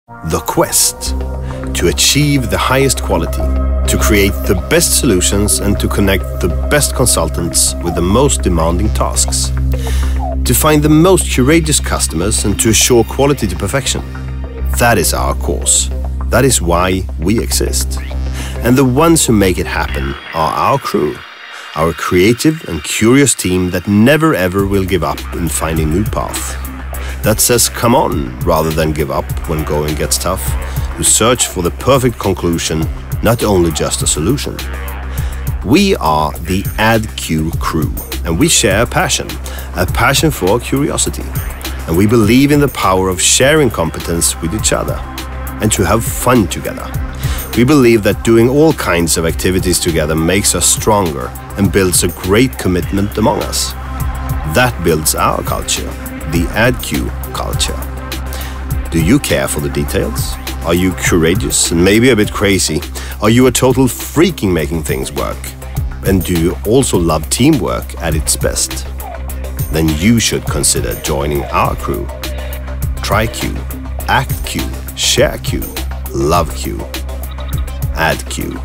The quest to achieve the highest quality, to create the best solutions and to connect the best consultants with the most demanding tasks. To find the most courageous customers and to assure quality to perfection. That is our course. That is why we exist. And the ones who make it happen are our crew, our creative and curious team that never ever will give up in finding new paths. That says come on rather than give up when going gets tough, who search for the perfect conclusion, not only just a solution. We are the AddQ crew, and we share a passion for curiosity. And we believe in the power of sharing competence with each other and to have fun together. We believe that doing all kinds of activities together makes us stronger and builds a great commitment among us. That builds our culture, the AddQ culture. Do you care for the details? Are you courageous and maybe a bit crazy? Are you a total freak in making things work? And do you also love teamwork at its best? Then you should consider joining our crew. Try Q, act Q, share Q, love Q, add Q.